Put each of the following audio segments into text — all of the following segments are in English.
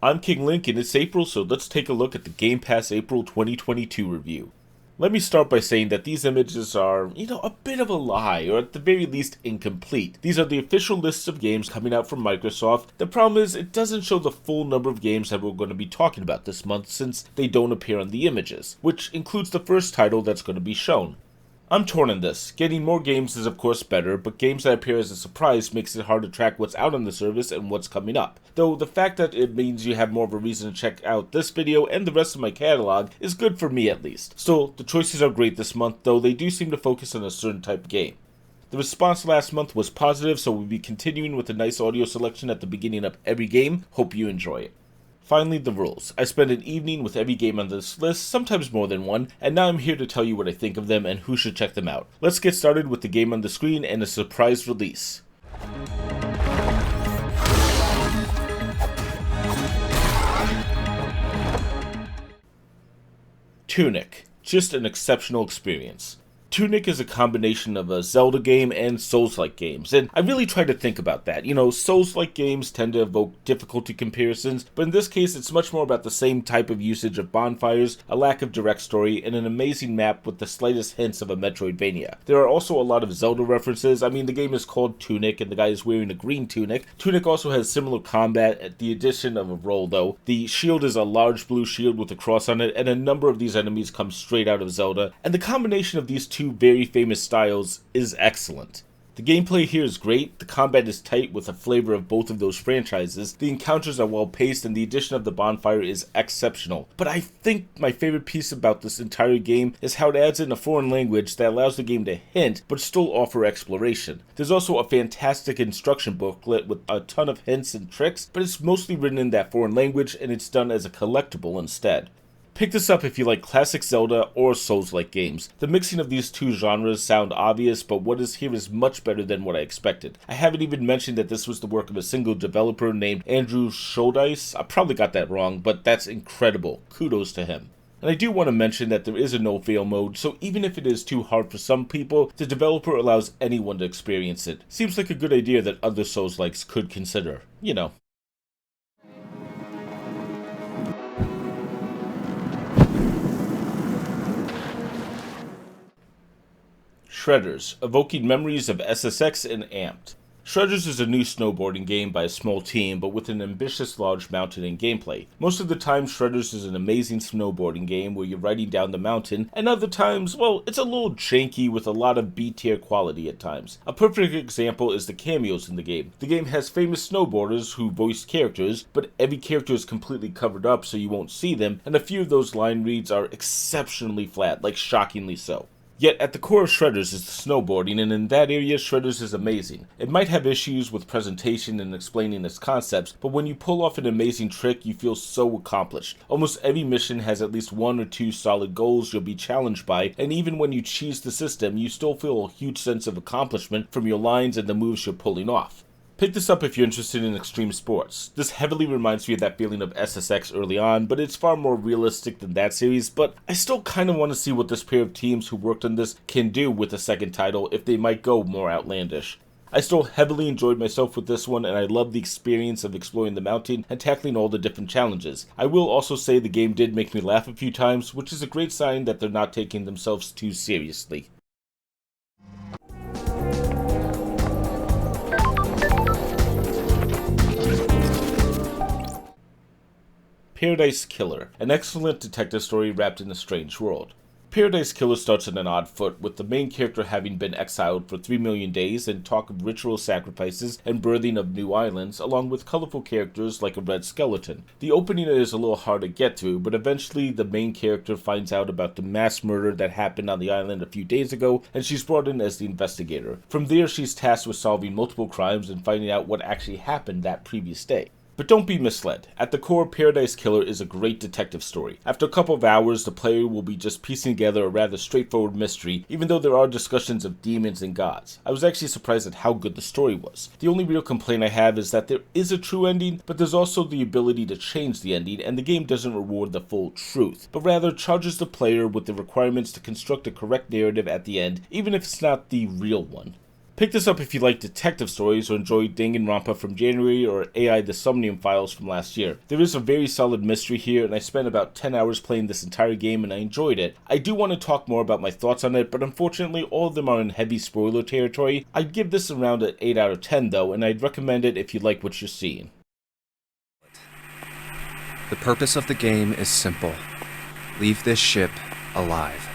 I'm King Link and it's April, so let's take a look at the Game Pass April 2022 review. Let me start by saying that these images are, a bit of a lie, or at the very least incomplete. These are the official lists of games coming out from Microsoft. The problem is it doesn't show the full number of games that we're going to be talking about this month since they don't appear on the images, which includes the first title that's going to be shown. I'm torn on this. Getting more games is of course better, but games that appear as a surprise makes it hard to track what's out on the service and what's coming up. Though the fact that it means you have more of a reason to check out this video and the rest of my catalog is good for me at least. Still, the choices are great this month, though they do seem to focus on a certain type of game. The response last month was positive, so we'll be continuing with a nice audio selection at the beginning of every game. Hope you enjoy it. Finally, the rules. I spend an evening with every game on this list, sometimes more than one, and now I'm here to tell you what I think of them and who should check them out. Let's get started with the game on the screen and a surprise release. Tunic. Just an exceptional experience. Tunic is a combination of a Zelda game and Souls-like games, and I really try to think about that. Souls-like games tend to evoke difficulty comparisons, but in this case it's much more about the same type of usage of bonfires, a lack of direct story, and an amazing map with the slightest hints of a Metroidvania. There are also a lot of Zelda references. The game is called Tunic, and the guy is wearing a green tunic. Tunic also has similar combat, at the addition of a roll though. The shield is a large blue shield with a cross on it, and a number of these enemies come straight out of Zelda, and the combination of these two very famous styles is excellent. The gameplay here is great, the combat is tight with a flavor of both of those franchises, the encounters are well paced, and the addition of the bonfire is exceptional. But I think my favorite piece about this entire game is how it adds in a foreign language that allows the game to hint, but still offer exploration. There's also a fantastic instruction booklet with a ton of hints and tricks, but it's mostly written in that foreign language and it's done as a collectible instead. Pick this up if you like classic Zelda or Souls-like games. The mixing of these two genres sound obvious, but what is here is much better than what I expected. I haven't even mentioned that this was the work of a single developer named Andrew Schuldice. I probably got that wrong, but that's incredible. Kudos to him. And I do want to mention that there is a no-fail mode, so even if it is too hard for some people, the developer allows anyone to experience it. Seems like a good idea that other Souls-likes could consider. Shredders, evoking memories of SSX and Amped. Shredders is a new snowboarding game by a small team, but with an ambitious large mountain and gameplay. Most of the time, Shredders is an amazing snowboarding game where you're riding down the mountain, and other times, it's a little janky with a lot of B-tier quality at times. A perfect example is the cameos in the game. The game has famous snowboarders who voice characters, but every character is completely covered up so you won't see them, and a few of those line reads are exceptionally flat, like shockingly so. Yet at the core of Shredders is the snowboarding, and in that area Shredders is amazing. It might have issues with presentation and explaining its concepts, but when you pull off an amazing trick you feel so accomplished. Almost every mission has at least one or two solid goals you'll be challenged by, and even when you cheese the system you still feel a huge sense of accomplishment from your lines and the moves you're pulling off. Pick this up if you're interested in extreme sports. This heavily reminds me of that feeling of SSX early on, but it's far more realistic than that series, but I still kind of want to see what this pair of teams who worked on this can do with a second title if they might go more outlandish. I still heavily enjoyed myself with this one, and I love the experience of exploring the mountain and tackling all the different challenges. I will also say the game did make me laugh a few times, which is a great sign that they're not taking themselves too seriously. Paradise Killer, an excellent detective story wrapped in a strange world. Paradise Killer starts on an odd foot, with the main character having been exiled for 3 million days and talk of ritual sacrifices and birthing of new islands, along with colorful characters like a red skeleton. The opening is a little hard to get through, but eventually the main character finds out about the mass murder that happened on the island a few days ago, and she's brought in as the investigator. From there, she's tasked with solving multiple crimes and finding out what actually happened that previous day. But don't be misled. At the core, Paradise Killer is a great detective story. After a couple of hours, the player will be just piecing together a rather straightforward mystery, even though there are discussions of demons and gods. I was actually surprised at how good the story was. The only real complaint I have is that there is a true ending, but there's also the ability to change the ending, and the game doesn't reward the full truth, but rather charges the player with the requirements to construct a correct narrative at the end, even if it's not the real one. Pick this up if you like detective stories or enjoy Danganronpa from January or AI the Somnium Files from last year. There is a very solid mystery here, and I spent about 10 hours playing this entire game and I enjoyed it. I do want to talk more about my thoughts on it, but unfortunately all of them are in heavy spoiler territory. I'd give this around an 8 out of 10 though, and I'd recommend it if you like what you're seeing. The purpose of the game is simple. Leave this ship alive.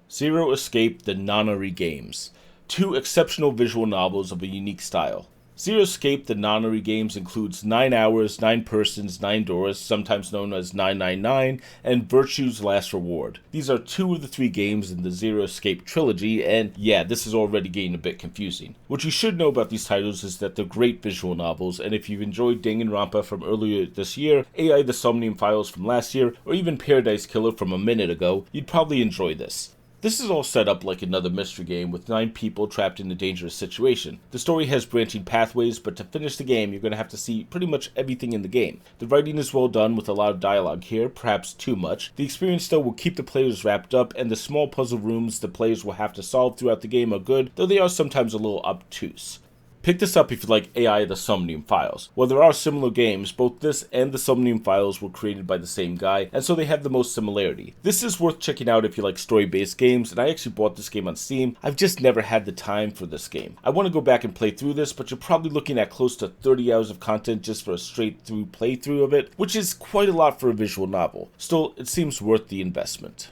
Zero Escape: The Nonary Games. Two exceptional visual novels of a unique style. Zero Escape: The Nonary Games includes 9 Hours, 9 Persons, 9 Doors, sometimes known as 999, and Virtue's Last Reward. These are 2 of the 3 games in the Zero Escape trilogy, and yeah, this is already getting a bit confusing. What you should know about these titles is that they're great visual novels, and if you've enjoyed Danganronpa from earlier this year, AI the Somnium Files from last year, or even Paradise Killer from a minute ago, you'd probably enjoy this. This is all set up like another mystery game with 9 people trapped in a dangerous situation. The story has branching pathways, but to finish the game you're going to have to see pretty much everything in the game. The writing is well done with a lot of dialogue here, perhaps too much. The experience though will keep the players wrapped up, and the small puzzle rooms the players will have to solve throughout the game are good, though they are sometimes a little obtuse. Pick this up if you like AI the Somnium Files. While there are similar games, both this and the Somnium Files were created by the same guy, and so they have the most similarity. This is worth checking out if you like story-based games, and I actually bought this game on Steam. I've just never had the time for this game. I want to go back and play through this, but you're probably looking at close to 30 hours of content just for a straight-through playthrough of it, which is quite a lot for a visual novel. Still, it seems worth the investment.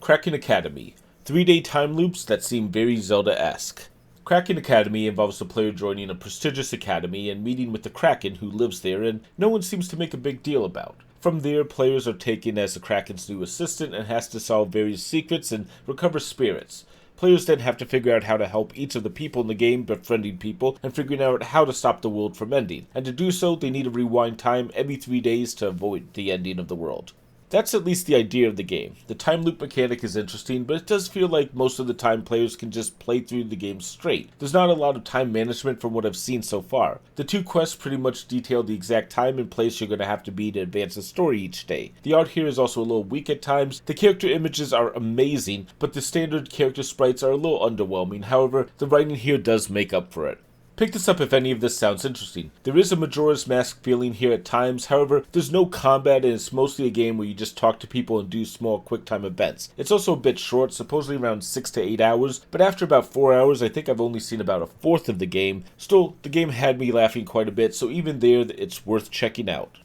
Kraken Academy. 3-day time loops that seem very Zelda-esque. Kraken Academy involves the player joining a prestigious academy and meeting with the Kraken who lives there and no one seems to make a big deal about. From there, players are taken as the Kraken's new assistant and has to solve various secrets and recover spirits. Players then have to figure out how to help each of the people in the game, befriending people, and figuring out how to stop the world from ending. And to do so, they need to rewind time every 3 days to avoid the ending of the world. That's at least the idea of the game. The time loop mechanic is interesting, but it does feel like most of the time players can just play through the game straight. There's not a lot of time management from what I've seen so far. The 2 quests pretty much detail the exact time and place you're going to have to be to advance the story each day. The art here is also a little weak at times. The character images are amazing, but the standard character sprites are a little underwhelming. However, the writing here does make up for it. Pick this up if any of this sounds interesting. There is a Majora's Mask feeling here at times, however, there's no combat and it's mostly a game where you just talk to people and do small quick-time events. It's also a bit short, supposedly around 6 to 8 hours, but after about 4 hours I think I've only seen about a fourth of the game. Still, the game had me laughing quite a bit, so even there it's worth checking out.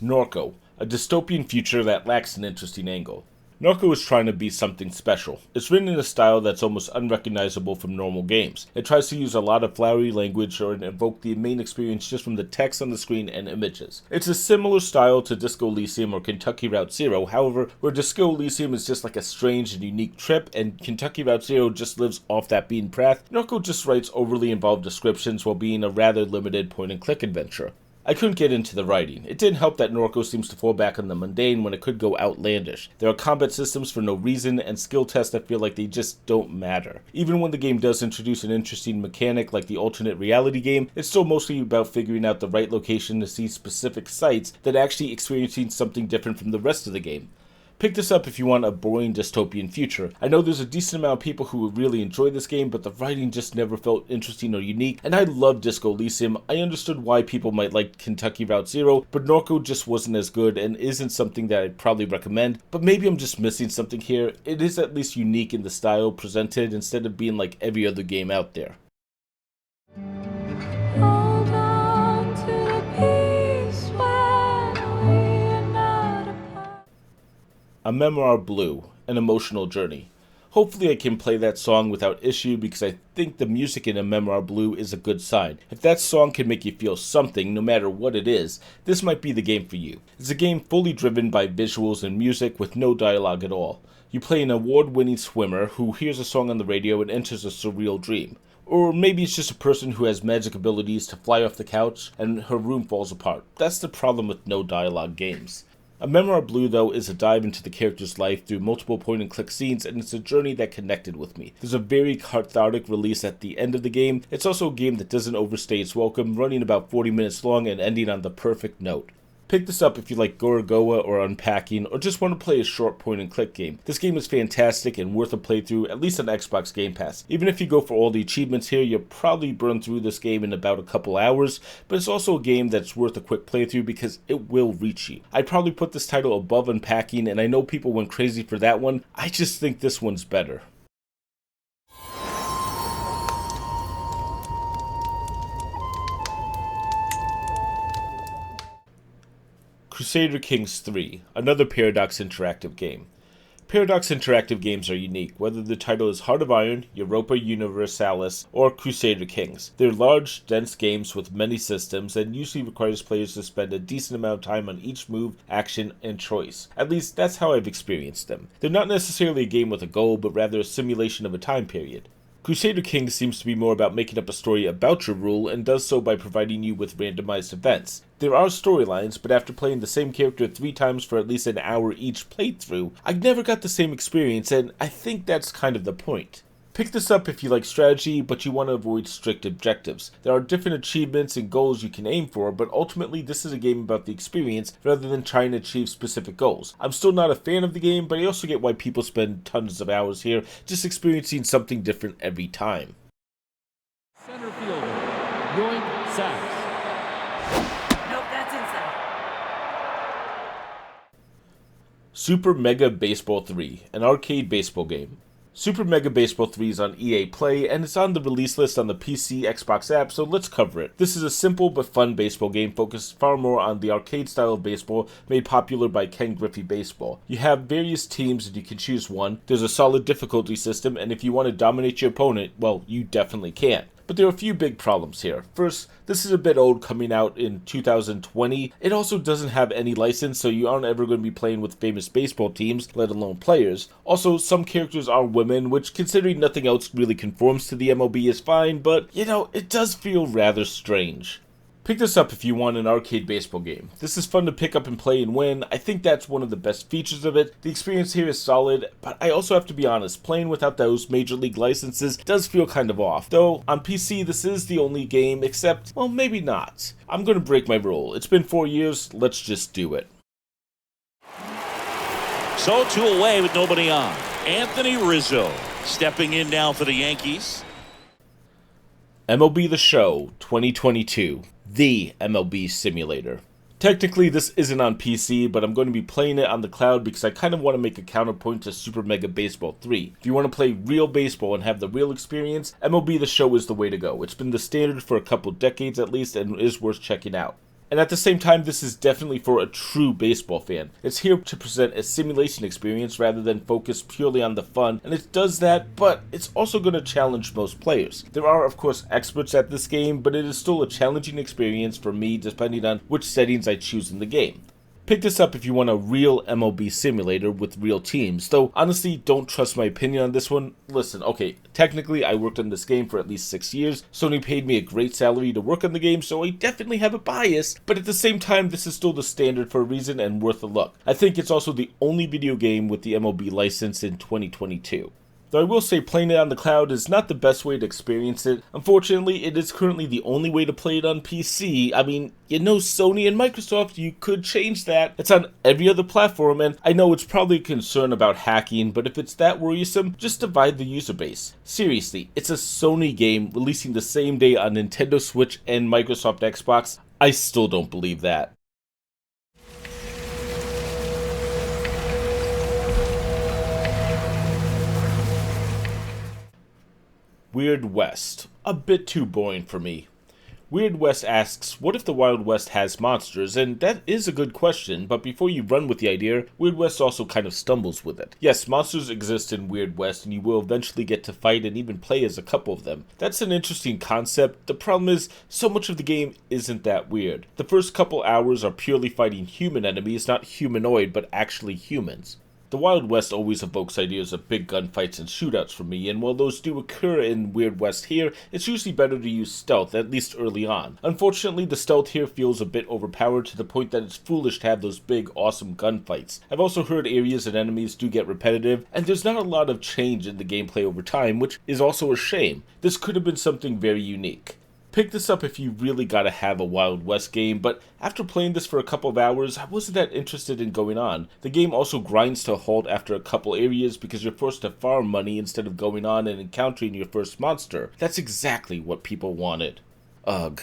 Norco. A dystopian future that lacks an interesting angle. Norco is trying to be something special. It's written in a style that's almost unrecognizable from normal games. It tries to use a lot of flowery language or evoke the main experience just from the text on the screen and images. It's a similar style to Disco Elysium or Kentucky Route Zero, however, where Disco Elysium is just like a strange and unique trip, and Kentucky Route Zero just lives off that beaten path, Norco just writes overly involved descriptions while being a rather limited point-and-click adventure. I couldn't get into the writing. It didn't help that Norco seems to fall back on the mundane when it could go outlandish. There are combat systems for no reason, and skill tests that feel like they just don't matter. Even when the game does introduce an interesting mechanic like the alternate reality game, it's still mostly about figuring out the right location to see specific sites than actually experiencing something different from the rest of the game. Pick this up if you want a boring dystopian future. I know there's a decent amount of people who would really enjoy this game, but the writing just never felt interesting or unique, and I love Disco Elysium. I understood why people might like Kentucky Route Zero, but Norco just wasn't as good and isn't something that I'd probably recommend, but maybe I'm just missing something here. It is at least unique in the style presented instead of being like every other game out there. A Memoir Blue, an emotional journey. Hopefully I can play that song without issue because I think the music in A Memoir Blue is a good sign. If that song can make you feel something, no matter what it is, this might be the game for you. It's a game fully driven by visuals and music with no dialogue at all. You play an award-winning swimmer who hears a song on the radio and enters a surreal dream. Or maybe it's just a person who has magic abilities to fly off the couch and her room falls apart. That's the problem with no dialogue games. A Memoir Blue, though, is a dive into the character's life through multiple point-and-click scenes, and it's a journey that connected with me. There's a very cathartic release at the end of the game. It's also a game that doesn't overstay its welcome, running about 40 minutes long and ending on the perfect note. Pick this up if you like Gorogoa or Unpacking, or just want to play a short point-and-click game. This game is fantastic and worth a playthrough, at least on Xbox Game Pass. Even if you go for all the achievements here, you'll probably burn through this game in about a couple hours, but it's also a game that's worth a quick playthrough because it will reach you. I'd probably put this title above Unpacking, and I know people went crazy for that one. I just think this one's better. Crusader Kings III, another Paradox Interactive game. Paradox Interactive games are unique, whether the title is Heart of Iron, Europa Universalis, or Crusader Kings. They're large, dense games with many systems and usually requires players to spend a decent amount of time on each move, action, and choice. At least that's how I've experienced them. They're not necessarily a game with a goal, but rather a simulation of a time period. Crusader Kings seems to be more about making up a story about your rule, and does so by providing you with randomized events. There are storylines, but after playing the same character 3 times for at least an hour each playthrough, I never got the same experience, and I think that's kind of the point. Pick this up if you like strategy, but you want to avoid strict objectives. There are different achievements and goals you can aim for, but ultimately this is a game about the experience rather than trying to achieve specific goals. I'm still not a fan of the game, but I also get why people spend tons of hours here, just experiencing something different every time. Center fielder, Yoink Sacks. Nope, that's inside. Super Mega Baseball 3, an arcade baseball game. Super Mega Baseball 3 is on EA Play, and it's on the release list on the PC Xbox app, so let's cover it. This is a simple but fun baseball game focused far more on the arcade style of baseball made popular by Ken Griffey Baseball. You have various teams and you can choose one. There's a solid difficulty system, and if you want to dominate your opponent, well, you definitely can. But there are a few big problems here. First, this is a bit old, coming out in 2020. It also doesn't have any license, so you aren't ever going to be playing with famous baseball teams, let alone players. Also, some characters are women, which, considering nothing else really conforms to the MLB, is fine, but, it does feel rather strange. Pick this up if you want an arcade baseball game. This is fun to pick up and play and win. I think that's one of the best features of it. The experience here is solid, but I also have to be honest, playing without those Major League licenses does feel kind of off. Though, on PC this is the only game, except, well, maybe not. I'm gonna break my rule. It's been 4 years, let's just do it. So 2 away with nobody on. Anthony Rizzo stepping in now for the Yankees. MLB the Show 2022. The MLB Simulator. Technically, this isn't on PC, but I'm going to be playing it on the cloud because I kind of want to make a counterpoint to Super Mega Baseball 3. If you want to play real baseball and have the real experience, MLB The Show is the way to go. It's been the standard for a couple decades at least and is worth checking out. And at the same time, this is definitely for a true baseball fan. It's here to present a simulation experience rather than focus purely on the fun, and it does that, but it's also going to challenge most players. There are, of course, experts at this game, but it is still a challenging experience for me depending on which settings I choose in the game. Pick this up if you want a real MLB simulator with real teams, though honestly don't trust my opinion on this one. Listen, okay, technically I worked on this game for at least 6 years, Sony paid me a great salary to work on the game, so I definitely have a bias, but at the same time this is still the standard for a reason and worth a look. I think it's also the only video game with the MLB license in 2022. Though I will say playing it on the cloud is not the best way to experience it. Unfortunately, it is currently the only way to play it on PC. I mean, Sony and Microsoft, you could change that. It's on every other platform, and I know it's probably a concern about hacking, but if it's that worrisome, just divide the user base. Seriously, it's a Sony game releasing the same day on Nintendo Switch and Microsoft Xbox. I still don't believe that. Weird West. A bit too boring for me. Weird West asks, what if the Wild West has monsters? And that is a good question, but before you run with the idea, Weird West also kind of stumbles with it. Yes, monsters exist in Weird West, and you will eventually get to fight and even play as a couple of them. That's an interesting concept. The problem is, so much of the game isn't that weird. The first couple hours are purely fighting human enemies, not humanoid, but actually humans. The Wild West always evokes ideas of big gunfights and shootouts for me, and while those do occur in Weird West here, it's usually better to use stealth, at least early on. Unfortunately, the stealth here feels a bit overpowered to the point that it's foolish to have those big, awesome gunfights. I've also heard areas and enemies do get repetitive, and there's not a lot of change in the gameplay over time, which is also a shame. This could have been something very unique. Pick this up if you really gotta have a Wild West game, but after playing this for a couple of hours, I wasn't that interested in going on. The game also grinds to a halt after a couple areas because you're forced to farm money instead of going on and encountering your first monster. That's exactly what people wanted. Ugh.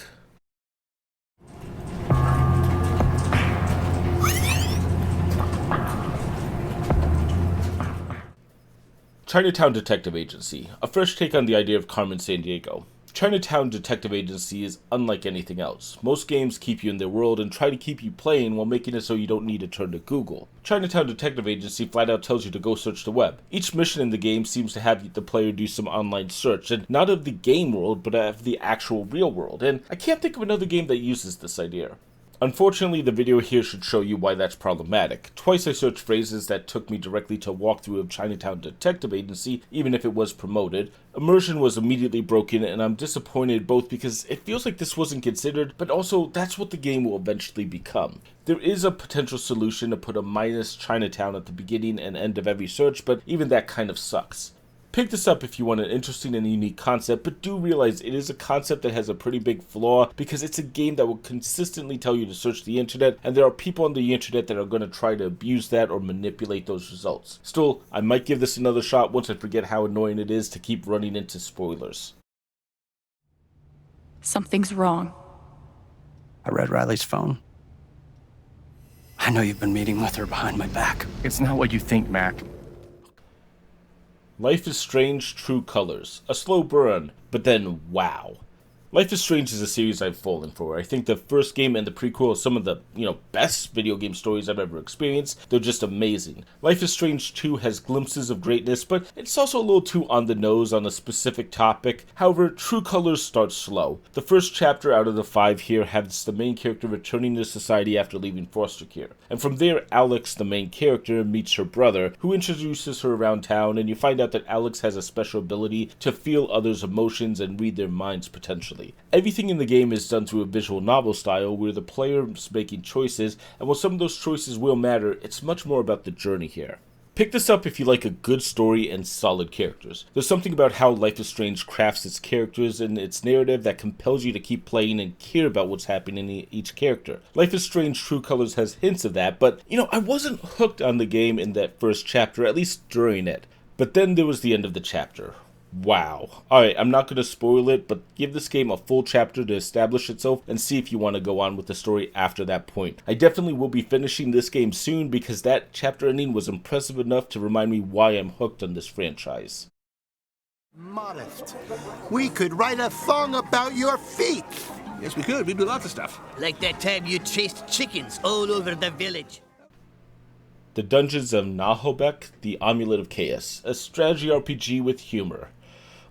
Chinatown Detective Agency, a fresh take on the idea of Carmen Sandiego. Chinatown Detective Agency is unlike anything else. Most games keep you in their world and try to keep you playing while making it so you don't need to turn to Google. Chinatown Detective Agency flat out tells you to go search the web. Each mission in the game seems to have the player do some online search, and not of the game world, but of the actual real world, and I can't think of another game that uses this idea. Unfortunately, the video here should show you why that's problematic. Twice I searched phrases that took me directly to a walkthrough of Chinatown Detective Agency, even if it was promoted. Immersion was immediately broken, and I'm disappointed both because it feels like this wasn't considered, but also that's what the game will eventually become. There is a potential solution to put a minus Chinatown at the beginning and end of every search, but even that kind of sucks. Pick this up if you want an interesting and unique concept, but do realize it is a concept that has a pretty big flaw because it's a game that will consistently tell you to search the internet, and there are people on the internet that are going to try to abuse that or manipulate those results. Still, I might give this another shot once I forget how annoying it is to keep running into spoilers. Something's wrong. I read Riley's phone. I know you've been meeting with her behind my back. It's not what you think, Mac. Life is Strange True Colors. A slow burn, but then wow. Life is Strange is a series I've fallen for. I think the first game and the prequel are some of the, best video game stories I've ever experienced. They're just amazing. Life is Strange 2 has glimpses of greatness, but it's also a little too on the nose on a specific topic. However, True Colors starts slow. The first chapter out of the 5 here has the main character returning to society after leaving foster care. And from there, Alex, the main character, meets her brother, who introduces her around town, and you find out that Alex has a special ability to feel others' emotions and read their minds potentially. Everything in the game is done through a visual novel style where the player is making choices, and while some of those choices will matter, it's much more about the journey here. Pick this up if you like a good story and solid characters. There's something about how Life is Strange crafts its characters and its narrative that compels you to keep playing and care about what's happening in each character. Life is Strange True Colors has hints of that, but I wasn't hooked on the game in that first chapter, at least during it. But then there was the end of the chapter. Wow. Alright, I'm not going to spoil it, but give this game a full chapter to establish itself and see if you want to go on with the story after that point. I definitely will be finishing this game soon because that chapter ending was impressive enough to remind me why I'm hooked on this franchise. Modest. We could write a song about your feet. Yes, we could. We do lots of stuff. Like that time you chased chickens all over the village. The Dungeons of Naheulbeuk, the Amulet of Chaos, a strategy RPG with humor.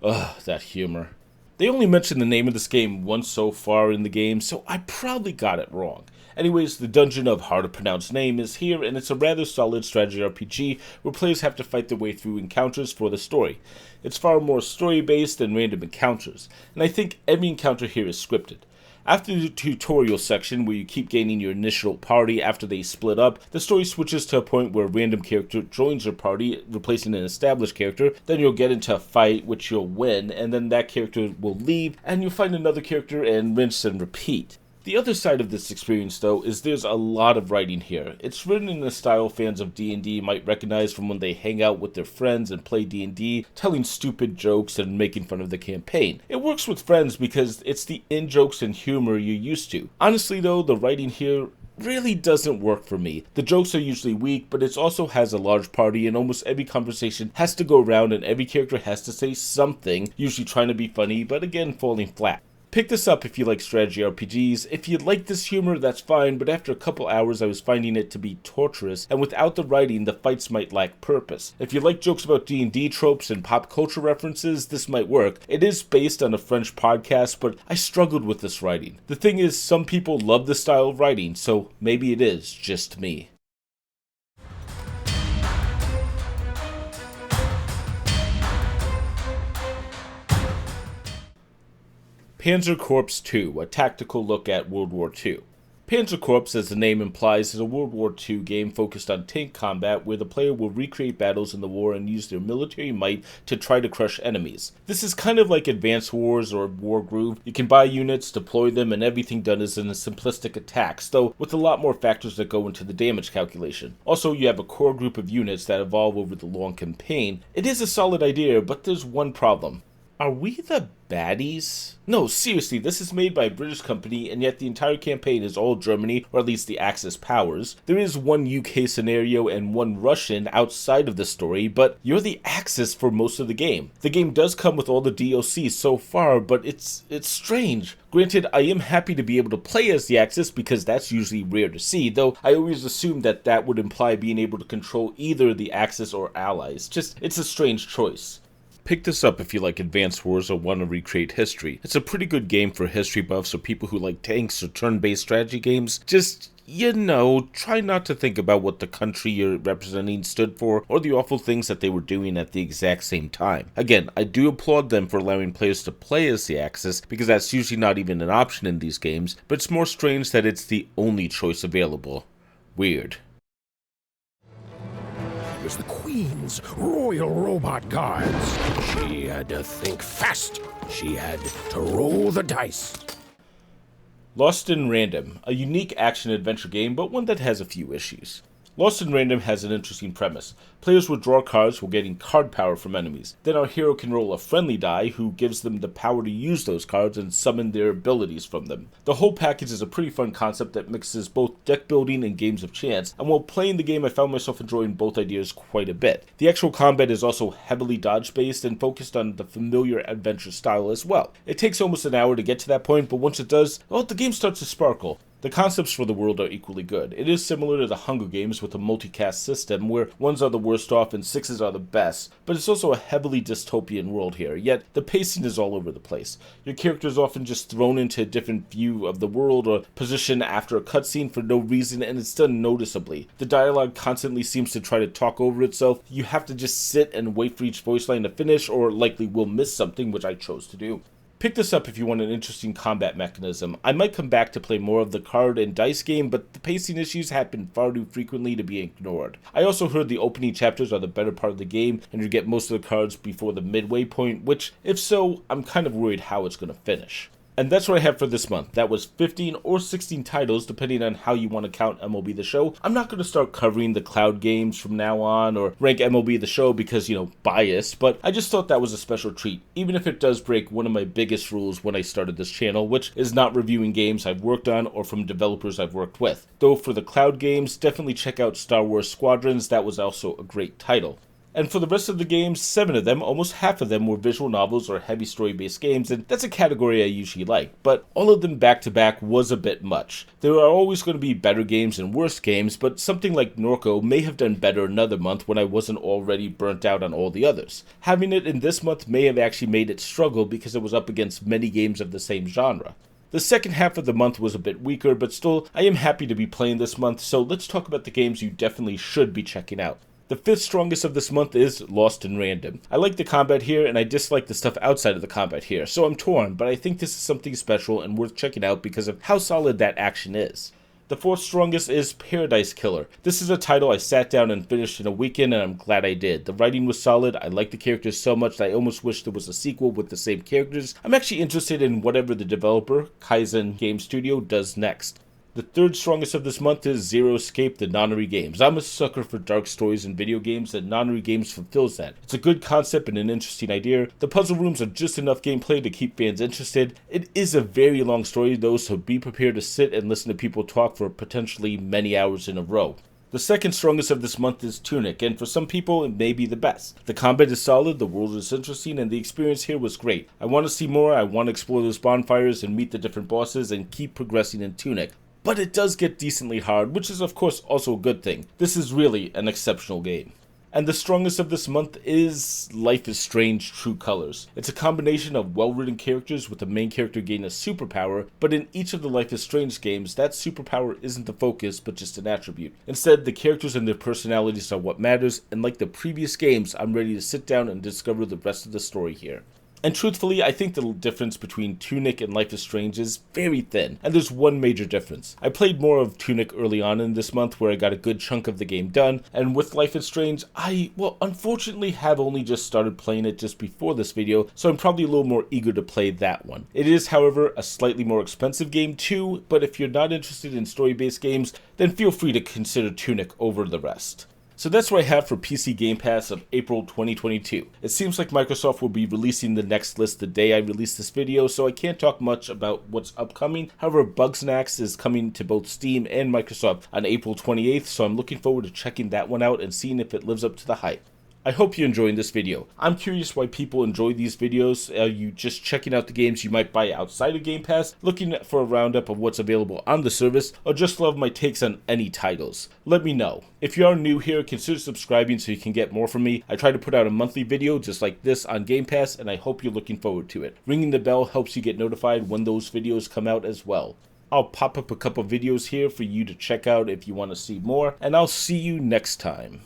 Ugh, that humor. They only mentioned the name of this game once so far in the game, so I probably got it wrong. Anyways, the Dungeon of Hard to Pronounce Name is here, and it's a rather solid strategy RPG where players have to fight their way through encounters for the story. It's far more story-based than random encounters, and I think every encounter here is scripted. After the tutorial section, where you keep gaining your initial party after they split up, the story switches to a point where a random character joins your party, replacing an established character. Then you'll get into a fight, which you'll win, and then that character will leave, and you'll find another character and rinse and repeat. The other side of this experience, though, is there's a lot of writing here. It's written in a style fans of D&D might recognize from when they hang out with their friends and play D&D, telling stupid jokes and making fun of the campaign. It works with friends because it's the in-jokes and humor you're used to. Honestly, though, the writing here really doesn't work for me. The jokes are usually weak, but it also has a large party and almost every conversation has to go around and every character has to say something, usually trying to be funny, but again falling flat. Pick this up if you like strategy RPGs. If you like this humor, that's fine, but after a couple hours I was finding it to be torturous, and without the writing, the fights might lack purpose. If you like jokes about D&D tropes and pop culture references, this might work. It is based on a French podcast, but I struggled with this writing. The thing is, some people love this style of writing, so maybe it is just me. PanzerCorps II, a tactical look at World War II. PanzerCorps, as the name implies, is a World War II game focused on tank combat where the player will recreate battles in the war and use their military might to try to crush enemies. This is kind of like Advanced Wars or War Groove. You can buy units, deploy them, and everything done is in a simplistic attacks, though with a lot more factors that go into the damage calculation. Also, you have a core group of units that evolve over the long campaign. It is a solid idea, but there's one problem. Are we the baddies? No, seriously, this is made by a British company, and yet the entire campaign is all Germany, or at least the Axis powers. There is one UK scenario and one Russian outside of the story, but you're the Axis for most of the game. The game does come with all the DLC so far, but it's strange. Granted, I am happy to be able to play as the Axis because that's usually rare to see, though I always assumed that that would imply being able to control either the Axis or allies. It's a strange choice. Pick this up if you like Advanced Wars or want to recreate history. It's a pretty good game for history buffs or people who like tanks or turn-based strategy games. Just, try not to think about what the country you're representing stood for or the awful things that they were doing at the exact same time. Again, I do applaud them for allowing players to play as the Axis because that's usually not even an option in these games, but it's more strange that it's the only choice available. Weird. It was the Queen's Royal Robot Guards. She had to think fast. She had to roll the dice. Lost in Random, a unique action-adventure game, but one that has a few issues. Lost in Random has an interesting premise. Players will draw cards while getting card power from enemies. Then our hero can roll a friendly die who gives them the power to use those cards and summon their abilities from them. The whole package is a pretty fun concept that mixes both deck building and games of chance, and while playing the game I found myself enjoying both ideas quite a bit. The actual combat is also heavily dodge based and focused on the familiar adventure style as well. It takes almost an hour to get to that point, but once it does, well, the game starts to sparkle. The concepts for the world are equally good. It is similar to the Hunger Games with a multicast system where ones are the worst off and sixes are the best, but it's also a heavily dystopian world here, yet the pacing is all over the place. Your character is often just thrown into a different view of the world or position after a cutscene for no reason, and it's done noticeably. The dialogue constantly seems to try to talk over itself. You have to just sit and wait for each voice line to finish or likely will miss something, which I chose to do. Pick this up if you want an interesting combat mechanism. I might come back to play more of the card and dice game, but the pacing issues happen far too frequently to be ignored. I also heard the opening chapters are the better part of the game, and you get most of the cards before the midway point, which, if so, I'm kind of worried how it's going to finish. And that's what I have for this month. That was 15 or 16 titles, depending on how you want to count MLB the Show. I'm not going to start covering the cloud games from now on or rank MLB the Show because, bias, but I just thought that was a special treat, even if it does break one of my biggest rules when I started this channel, which is not reviewing games I've worked on or from developers I've worked with. Though for the cloud games, definitely check out Star Wars Squadrons. That was also a great title. And for the rest of the games, 7 of them, almost half of them were visual novels or heavy story-based games, and that's a category I usually like, but all of them back-to-back was a bit much. There are always going to be better games and worse games, but something like Norco may have done better another month when I wasn't already burnt out on all the others. Having it in this month may have actually made it struggle because it was up against many games of the same genre. The second half of the month was a bit weaker, but still, I am happy to be playing this month, so let's talk about the games you definitely should be checking out. The 5th strongest of this month is Lost in Random. I like the combat here, and I dislike the stuff outside of the combat here, so I'm torn, but I think this is something special and worth checking out because of how solid that action is. The 4th strongest is Paradise Killer. This is a title I sat down and finished in a weekend, and I'm glad I did. The writing was solid, I like the characters so much that I almost wish there was a sequel with the same characters. I'm actually interested in whatever the developer, Kaizen Game Studio, does next. The 3rd strongest of this month is Zero Escape, the Nonary games. I'm a sucker for dark stories in video games, and Nonary games fulfills that. It's a good concept and an interesting idea. The puzzle rooms are just enough gameplay to keep fans interested. It is a very long story though, so be prepared to sit and listen to people talk for potentially many hours in a row. The 2nd strongest of this month is Tunic, and for some people it may be the best. The combat is solid, the world is interesting, and the experience here was great. I want to see more, I want to explore those bonfires and meet the different bosses and keep progressing in Tunic. But it does get decently hard, which is of course also a good thing. This is really an exceptional game. And the strongest of this month is Life is Strange True Colors. It's a combination of well-written characters with the main character gaining a superpower, but in each of the Life is Strange games, that superpower isn't the focus, but just an attribute. Instead, the characters and their personalities are what matters, and like the previous games, I'm ready to sit down and discover the rest of the story here. And truthfully, I think the difference between Tunic and Life is Strange is very thin, and there's one major difference. I played more of Tunic early on in this month where I got a good chunk of the game done, and with Life is Strange, I, unfortunately have only just started playing it just before this video, so I'm probably a little more eager to play that one. It is, however, a slightly more expensive game too, but if you're not interested in story-based games, then feel free to consider Tunic over the rest. So that's what I have for PC Game Pass of April 2022. It seems like Microsoft will be releasing the next list the day I release this video, so I can't talk much about what's upcoming. However, Bugsnax is coming to both Steam and Microsoft on April 28th, so I'm looking forward to checking that one out and seeing if it lives up to the hype. I hope you're enjoying this video. I'm curious why people enjoy these videos. Are you just checking out the games you might buy outside of Game Pass, looking for a roundup of what's available on the service, or just love my takes on any titles? Let me know. If you are new here, consider subscribing so you can get more from me. I try to put out a monthly video just like this on Game Pass, and I hope you're looking forward to it. Ringing the bell helps you get notified when those videos come out as well. I'll pop up a couple videos here for you to check out if you want to see more, and I'll see you next time.